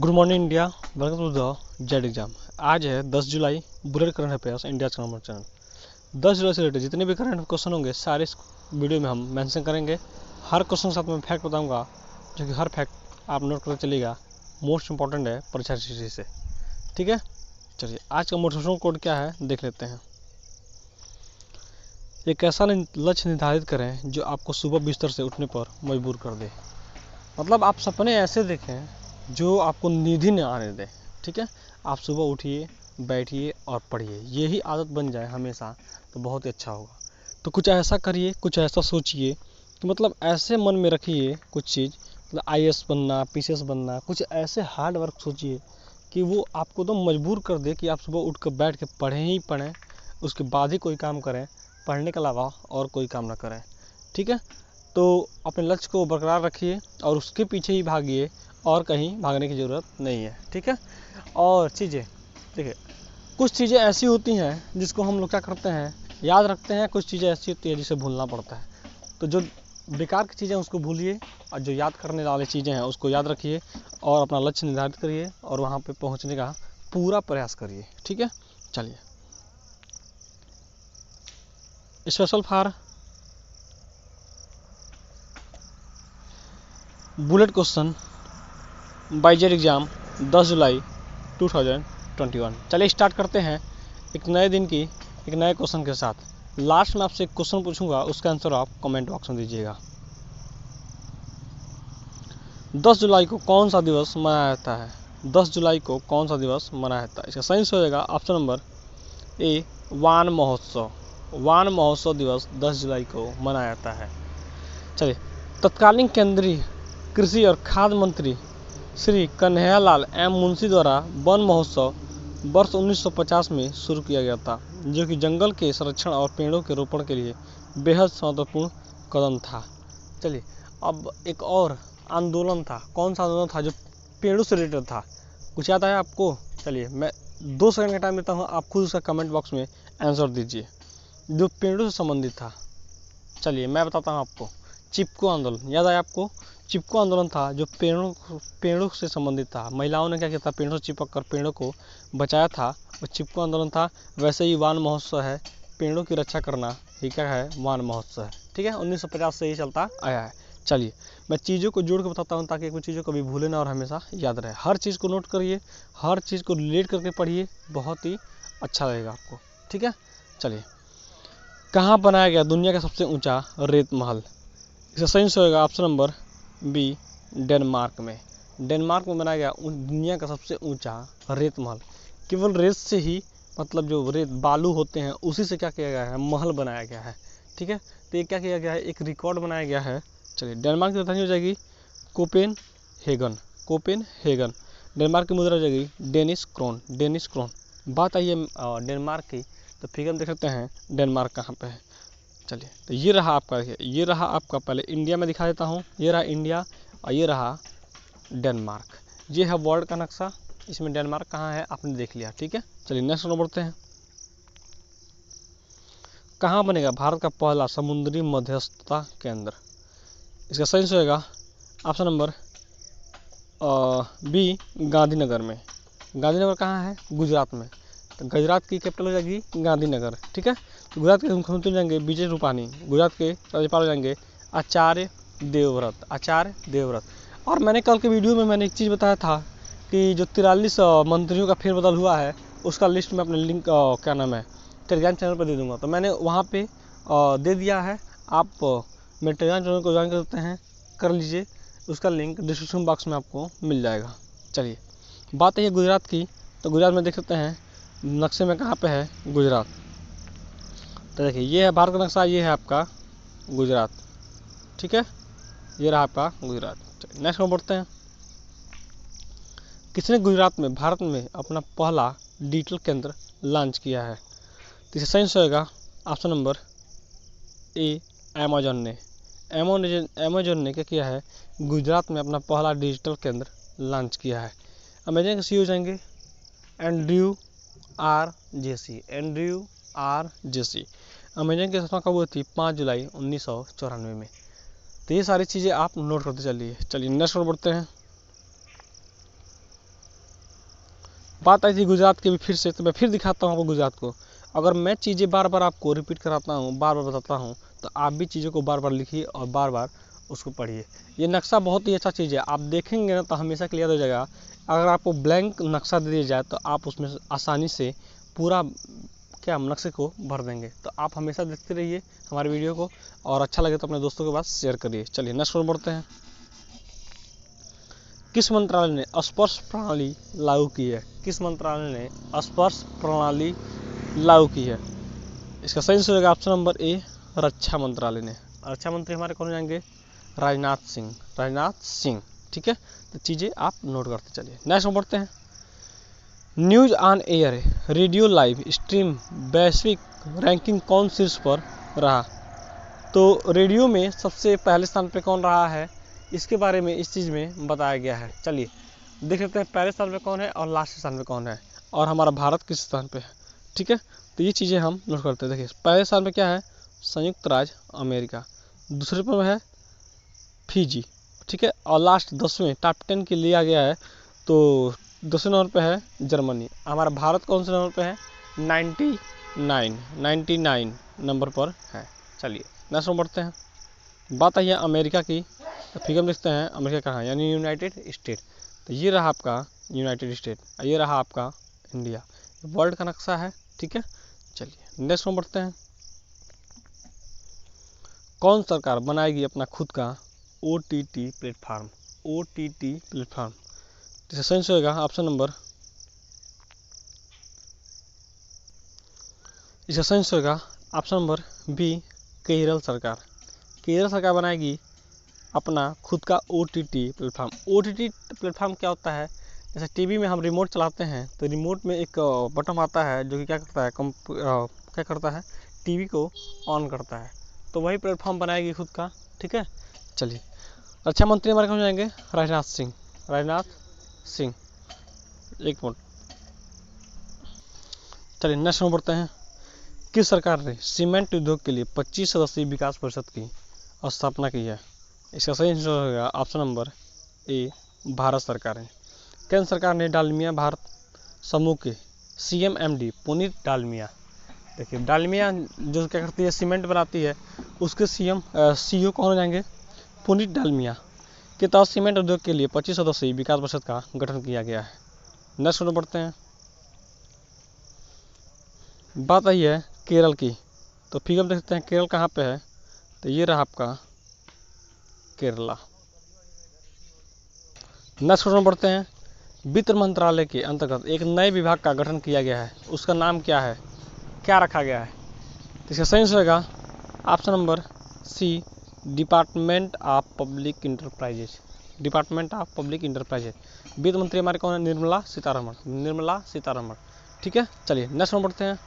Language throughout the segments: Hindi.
Good morning India, welcome to the Z exam. आज है 10 जुलाई, बुलेट करंट अफेयर्स इंडिया का नंबर चैनल। 10 जुलाई से रिलेटेड जितने भी करंट क्वेश्चन होंगे सारे इस वीडियो में हम मेंशन करेंगे। हर क्वेश्चन के साथ मैं फैक्ट बताऊंगा, जो कि हर फैक्ट आप नोट करते चलिएगा। मोस्ट इंपॉर्टेंट है परीक्षा दृष्टि से, ठीक है। चलिए आज का मोटिवेशन कोड क्या है देख लेते हैं। एक ऐसा लक्ष्य निर्धारित करें जो आपको सुबह बिस्तर से उठने पर मजबूर कर दे। मतलब आप सपने ऐसे देखें जो आपको नींद ही न आने दे, ठीक है। आप सुबह उठिए, बैठिए और पढ़िए, यही आदत बन जाए हमेशा तो बहुत ही अच्छा होगा। तो कुछ ऐसा करिए, कुछ ऐसा सोचिए कि मतलब ऐसे मन में रखिए कुछ चीज़, मतलब IAS बनना, PCS बनना, कुछ ऐसे हार्ड वर्क सोचिए कि वो आपको तो मजबूर कर दे कि आप सुबह उठ कर बैठ के पढ़ें ही पढ़ें, उसके बाद ही कोई काम करें, पढ़ने के अलावा और कोई काम ना करें, ठीक है। तो अपने लक्ष्य को बरकरार रखिए और उसके पीछे ही भागिए, और कहीं भागने की ज़रूरत नहीं है, ठीक है। और चीज़ें देखिए, कुछ चीज़ें ऐसी होती हैं जिसको हम लोग क्या करते हैं, याद रखते हैं। कुछ चीज़ें ऐसी होती है जिसे भूलना पड़ता है। तो जो बेकार की चीज़ें उसको भूलिए और जो याद करने वाली चीज़ें हैं उसको याद रखिए और अपना लक्ष्य निर्धारित करिए और वहाँ पे पहुँचने का पूरा प्रयास करिए, ठीक है। चलिए, special for bullet question by Z exam 10 जुलाई 2021। चलिए स्टार्ट करते हैं एक नए दिन की एक नए क्वेश्चन के साथ। लास्ट में आपसे एक क्वेश्चन पूछूंगा, उसका आंसर आप कमेंट बॉक्स में दीजिएगा। 10 जुलाई को कौन सा दिवस मनाया जाता है? 10 जुलाई को कौन सा दिवस मनाया जाता है? इसका सही हो जाएगा ऑप्शन नंबर ए, वान महोत्सव। वान महोत्सव दिवस 10 जुलाई को मनाया जाता है। चलिए, तत्कालीन केंद्रीय कृषि और खाद्य मंत्री श्री कन्हैयालाल एम मुंशी द्वारा वन महोत्सव वर्ष 1950 में शुरू किया गया था, जो कि जंगल के संरक्षण और पेड़ों के रोपण के लिए बेहद महत्वपूर्ण कदम था। चलिए, अब एक और आंदोलन था। कौन सा आंदोलन था जो पेड़ों से रिलेटेड था? कुछ याद आया आपको? चलिए मैं 2 सेकंड का टाइम देता हूँ, आप खुद उसका कमेंट बॉक्स में आंसर दीजिए जो पेड़ों से संबंधित था। चलिए मैं बताता हूँ आपको, चिपको आंदोलन। याद आया आपको? चिपको आंदोलन था जो पेड़ों से संबंधित था। महिलाओं ने क्या किया था, पेड़ों से चिपक कर पेड़ों को बचाया था, वो चिपको आंदोलन था। वैसे ही वान महोत्सव है, पेड़ों की रक्षा करना ही क्या है, वान महोत्सव है, ठीक है। 1950 से ही चलता आया है। चलिए मैं चीज़ों को जोड़ के बताता हूँ ताकि कुछ चीज़ों को भी भूले ना और हमेशा याद रहे। हर चीज़ को नोट करिए, हर चीज़ को रिलेट करके पढ़िए, बहुत ही अच्छा लगेगा आपको, ठीक है। चलिए, कहाँ बनाया गया दुनिया का सबसे ऊंचा रेत महल? इसका सही होगा ऑप्शन नंबर बी, डेनमार्क में। डेनमार्क में बनाया गया दुनिया का सबसे ऊंचा रेत महल। केवल रेत से ही, मतलब जो रेत बालू होते हैं उसी से क्या किया गया है, महल बनाया गया है, ठीक है। तो ये क्या किया गया है, एक रिकॉर्ड बनाया गया है। चलिए, डेनमार्क की राजधानी हो जाएगी कोपेनहेगन। डेनमार्क की मुद्रा हो जाएगी डेनिश क्रोन। बात आई है डेनमार्क की, तो फिगर देख सकते हैं डेनमार्क कहाँ पे है। चलिए, तो ये रहा आपका पहले इंडिया में दिखा देता हूँ। ये रहा इंडिया और ये रहा डेनमार्क। ये है वर्ल्ड का नक्शा, इसमें डेनमार्क कहाँ है आपने देख लिया, ठीक है। चलिए नेक्स्ट नंबर बढ़ते हैं। कहाँ बनेगा भारत का पहला समुद्री मध्यस्थता केंद्र? इसका सही होगा ऑप्शन नंबर बी, गांधीनगर में। गांधीनगर कहाँ है? गुजरात में। तो गुजरात की कैपिटल हो जाएगी गांधीनगर, ठीक है। तो गुजरात के मुख्यमंत्री हो जाएंगे विजय रूपानी। गुजरात के राज्यपाल हो जाएंगे आचार्य देवव्रत। और मैंने कल के वीडियो में मैंने एक चीज़ बताया था कि जो 43 मंत्रियों का फेरबदल हुआ है, उसका लिस्ट में अपने लिंक क्या नाम है, टेलीग्राम चैनल पर दे दूंगा। तो मैंने वहाँ पे दे दिया है, आप मेरे टेलीग्राम चैनल को ज्वाइन कर सकते हैं, कर लीजिए। उसका लिंक डिस्क्रिप्शन बॉक्स में आपको मिल जाएगा। चलिए, बात है गुजरात की, तो गुजरात में देख सकते हैं नक्शे में कहाँ पे है गुजरात। तो देखिए, ये है भारत का नक्शा, ये है आपका गुजरात, ठीक है। ये रहा आपका गुजरात। नेक्स्ट में बढ़ते हैं। किसने गुजरात में भारत में अपना पहला डिजिटल केंद्र लॉन्च किया है? तो इसका सही होगा ऑप्शन नंबर ए, अमेजन ने। अमेजन ने क्या किया है, गुजरात में अपना पहला डिजिटल केंद्र लॉन्च किया है। अमेजन के CEO हो जाएंगे एंड्रयू आर जेसी। अमेजन की स्थापना कब हुई थी? 5 जुलाई 1994 में। तो ये सारी चीज़ें आप नोट करते चलिए। चलिए नेक्स्ट पर बढ़ते हैं। बात आई थी गुजरात की भी फिर से, तो मैं फिर दिखाता हूँ आपको गुजरात को। अगर मैं चीज़ें बार बार आपको रिपीट कराता हूँ, बार बार बताता हूँ, तो आप भी चीज़ों को बार बार लिखिए और बार बार उसको पढ़िए। ये नक्शा बहुत ही अच्छा चीज़ है, आप देखेंगे ना तो हमेशा क्लियर हो जाएगा। अगर आपको ब्लैंक नक्शा दे दिया जाए तो आप उसमें आसानी से पूरा क्या हम नक्शे को भर देंगे। तो आप हमेशा देखते रहिए हमारे वीडियो को, और अच्छा लगे तो अपने दोस्तों के पास शेयर करिए। चलिए नेक्स्ट पर बढ़ते हैं। किस मंत्रालय ने स्पर्श प्रणाली लागू की है? किस मंत्रालय ने स्पर्श प्रणाली लागू की है? इसका सही आंसर होगा ऑप्शन नंबर ए, रक्षा मंत्रालय ने। रक्षा मंत्री हमारे कौन जाएंगे? राजनाथ सिंह। राजनाथ सिंह, ठीक है। तो चीज़ें आप नोट करते चलिए। नेक्स्ट में बढ़ते हैं। News on air radio live stream वैश्विक रैंकिंग कौन शीर्ष पर रहा? तो रेडियो में सबसे पहले स्थान पे कौन रहा है, इसके बारे में इस चीज़ में बताया गया है। चलिए देख लेते हैं पहले स्थान पे कौन है और लास्ट स्थान पे कौन है, और हमारा भारत किस स्थान पे है, ठीक है। तो ये चीज़ें हम नोट करते हैं। देखिए पहले स्थान पे क्या है? संयुक्त राज्य अमेरिका। दूसरे पर है फिजी, ठीक है। और लास्ट 10वें टॉप 10 के लिया गया है, तो 10वें नंबर पे है जर्मनी। हमारा भारत कौन से नंबर पे है? 99 नंबर पर है। चलिए नेक्स्ट में बढ़ते हैं। बात आई है अमेरिका की, तो फिगर देखते हैं अमेरिका कहाँ है, यानी यूनाइटेड स्टेट। तो ये रहा आपका यूनाइटेड स्टेट, ये रहा आपका इंडिया। वर्ल्ड का नक्शा है, ठीक है। चलिए नेक्स्ट में बढ़ते हैं। कौन सरकार बनाएगी अपना खुद का OTT प्लेटफॉर्म? OTT प्लेटफॉर्म, इसका सही आंसर होगा ऑप्शन नंबर, इसका सही आंसर होगा ऑप्शन नंबर बी, केरल सरकार। केरल सरकार बनाएगी अपना खुद का OTT प्लेटफॉर्म। OTT प्लेटफॉर्म क्या होता है? जैसे टीवी में हम रिमोट चलाते हैं, तो रिमोट में एक बटन आता है जो कि क्या करता है, क्या करता है, टीवी को ऑन करता है। तो वही प्लेटफॉर्म बनाएगी खुद का, ठीक है। चलिए रक्षा मंत्री हमारे कौन जाएंगे? राजनाथ सिंह। राजनाथ सिंह, एक मिनट। चलिए नेक्स्ट में बढ़ते हैं। किस सरकार ने सीमेंट उद्योग के लिए 25 सदस्यीय विकास परिषद की स्थापना की है? इसका सही आंसर होगा ऑप्शन नंबर ए, भारत सरकार है। केंद्र सरकार ने डालमिया भारत समूह के CMMD पुनीत डालमिया, देखिए डालमिया जो क्या करती है, सीमेंट बनाती है, उसके CEO कौन हो जाएंगे? पुनीत डालमिया के तहत सीमेंट उद्योग के लिए 25 सदस्यीय विकास परिषद का गठन किया गया है। नेक्स्ट में बढ़ते हैं। बात आई है केरल की, तो फिगर देख सकते हैं केरल कहाँ पे है, तो ये रहा आपका केरला। नेक्स्ट क्वेश्चन बढ़ते हैं। वित्त मंत्रालय के अंतर्गत एक नए विभाग का गठन किया गया है, उसका नाम क्या है, क्या रखा गया है? तो इसका सही आंसर होगा option number C, department of public enterprises. Department of public enterprises. वित्त मंत्री हमारे कौन है? निर्मला सीतारमण। निर्मला सीतारमण, ठीक है। चलिए नेक्स्ट में बढ़ते हैं।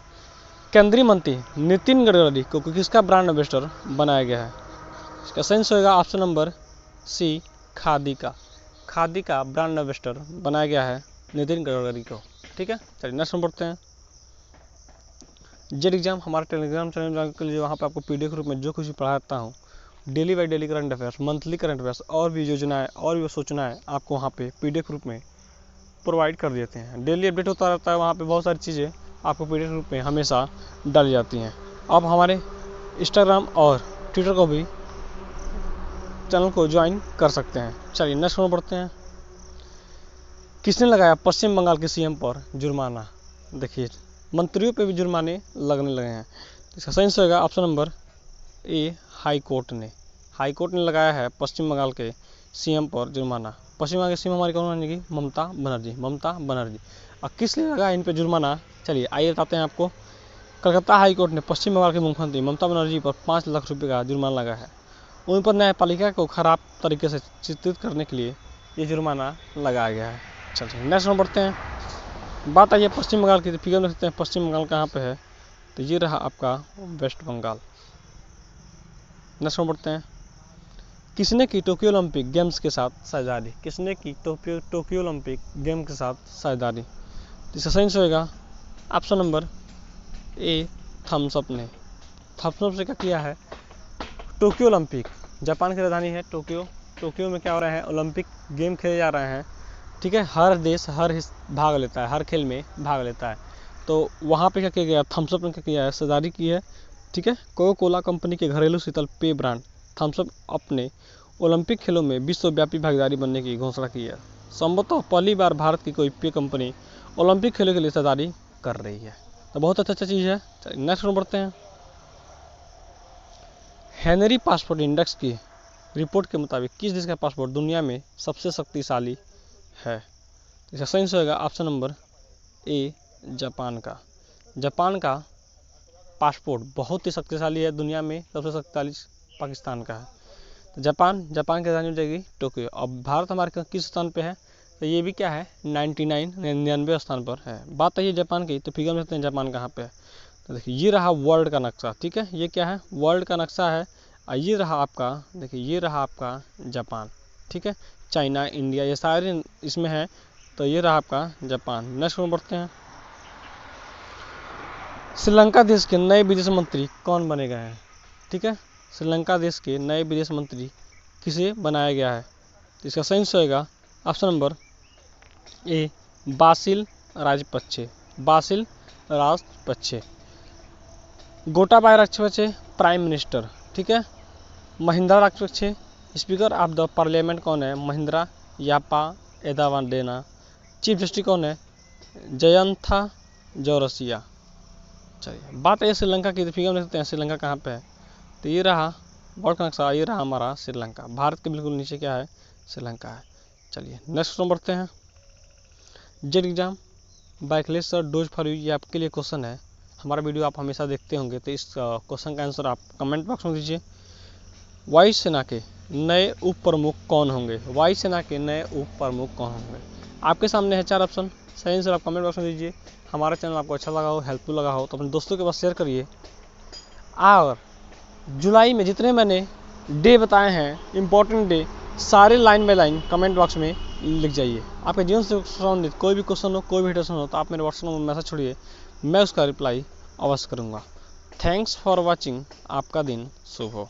केंद्रीय मंत्री नितिन गडकरी को किसका ब्रांड एम्बेसडर बनाया गया है? इसका सही आंसर होगा ऑप्शन नंबर सी, खादी का। खादी का ब्रांड एम्बेसडर बनाया गया है नितिन गडकरी को, ठीक है। चलिए नेक्स्ट में बढ़ते हैं। जेड एग्जाम हमारे टेलीग्राम चैनल ज्वाइन कर लीजिए, वहाँ पे आपको PDF रूप में जो कुछ भी पढ़ाता हूँ, daily by daily current affairs, monthly current affairs, और भी योजनाएं और भी सूचनाएं आपको वहाँ पे PDF रूप में प्रोवाइड कर देते हैं। डेली अपडेट होता रहता है, वहाँ पे बहुत सारी चीज़ें आपको PDF रूप में हमेशा डाली जाती हैं। आप हमारे इंस्टाग्राम और ट्विटर को भी चैनल को ज्वाइन कर सकते हैं। चलिए नेक्स्ट में बढ़ते हैं। किसने लगाया पश्चिम बंगाल के CM पर जुर्माना? देखिए मंत्रियों पे भी जुर्माने लगने लगे हैं। इसका सही आंसर होगा ऑप्शन नंबर ए, हाई कोर्ट ने। हाई कोर्ट ने लगाया है पश्चिम बंगाल के CM पर जुर्माना। पश्चिम बंगाल की CM हमारी कौन बनेगी? ममता बनर्जी। ममता बनर्जी। और किस लिए लगाया इन पे जुर्माना? चलिए आइए बताते हैं आपको। कलकत्ता हाई कोर्ट ने पश्चिम बंगाल के मुख्यमंत्री ममता बनर्जी पर 5 लाख रुपये का जुर्माना लगाया है। उन पर न्यायपालिका को खराब तरीके से चित्रित करने के लिए ये जुर्माना लगाया गया है। चलिए नेक्स्ट में बढ़ते हैं। बात आई है पश्चिम बंगाल की, तो फिगर में देखते हैं पश्चिम बंगाल कहाँ पे है, तो ये रहा आपका वेस्ट बंगाल। नेक्स्ट में बढ़ते हैं। किसने की टोक्यो ओलंपिक गेम्स के साथ साझेदारी? किसने की टोक्यो ओलंपिक गेम के साथ साझेदारी? इसका सही आंसर होगा option number A, Thums Up ने। थम्स अप से क्या किया है? टोक्यो ओलंपिक, जापान की राजधानी है टोक्यो। टोक्यो में क्या हो रहा है? ओलंपिक गेम खेले जा रहे हैं, ठीक है, हर देश भाग लेता है, हर खेल में भाग लेता है। तो वहाँ पे क्या किया गया, थम्स अप ने क्या किया है, हिस्सेदारी की है। ठीक है, कोका कोला कंपनी के घरेलू शीतल पेय ब्रांड थम्स अप ने ओलंपिक खेलों में विश्वव्यापी भागीदारी बनने की घोषणा की है। संभवतः पहली बार भारत की कोई पेय कंपनी ओलंपिक खेलों के लिए हिस्सेदारी कर रही है, तो बहुत अच्छा चीज़ है। नेक्स्ट में बढ़ते हैं। हेनरी पासपोर्ट इंडेक्स की रिपोर्ट के मुताबिक किस देश का पासपोर्ट दुनिया में सबसे शक्तिशाली है? इसका सही आंसर होगा ऑप्शन नंबर ए, जापान का। जापान का पासपोर्ट बहुत ही शक्तिशाली है, दुनिया में सबसे शक्तिशाली पाकिस्तान का है। तो जापान की राजधानी हो जाएगी टोक्यो। अब भारत हमारे किस स्थान पे है, तो ये भी क्या है 99 स्थान पर है। बात है जापान की, तो फिगर में सकते हैं जापान कहाँ पे है। तो देखिए ये रहा वर्ल्ड का नक्शा। ठीक है, ये क्या है, वर्ल्ड का नक्शा है। और ये रहा आपका, देखिए ये रहा आपका जापान। ठीक है, चाइना, इंडिया, ये सारे इसमें है। तो ये रहा आपका जापान। नेक्स्ट में बढ़ते हैं। श्रीलंका देश के नए विदेश मंत्री कौन बने गए हैं? ठीक है, श्रीलंका देश के नए विदेश मंत्री किसे बनाया गया है? तो इसका सही आंसर होगा ऑप्शन नंबर ए, Basil Rajapaksa. Basil Rajapaksa. Gotabaya Rajapaksa prime minister. ठीक है, Mahindra Rajapaksa speaker of the parliament कौन है? महिंद्रा यापाएदावाडेना। चीफ जस्टिस कौन है? जयंथा जोरसिया। चलिए बात है श्रीलंका की, फिगर में देखते हैं श्रीलंका कहाँ पे है। तो ये रहा वर्ल्ड का नक्शा, ये रहा हमारा श्रीलंका। भारत के बिल्कुल नीचे क्या है, श्रीलंका है। चलिए नेक्स्ट में बढ़ते हैं। जेट एग्जाम बाइकलेस सर डोज फॉर यू, ये आपके लिए क्वेश्चन है। हमारा वीडियो आप हमेशा देखते होंगे, तो इस क्वेश्चन का आंसर आप कमेंट बॉक्स में दीजिए। वायुसेना के नए उप प्रमुख कौन होंगे? वायुसेना के नए उप प्रमुख कौन होंगे? आपके सामने है 4 ऑप्शन, सही आंसर आप कमेंट बॉक्स में दीजिए। हमारा चैनल आपको अच्छा लगा हो, हेल्पफुल लगा हो, तो अपने दोस्तों के पास शेयर करिए। और जुलाई में जितने मैंने डे बताए हैं, इम्पोर्टेंट डे, सारे line by line comment box में लिख जाइए। आपके जीवन से संबंधित कोई भी क्वेश्चन हो, कोई भी क्वेश्चन हो, तो आप मेरे व्हाट्सएप में मैसेज छोड़िए, मैं उसका रिप्लाई अवश्य करूँगा। Thanks for watching. आपका दिन शुभ हो।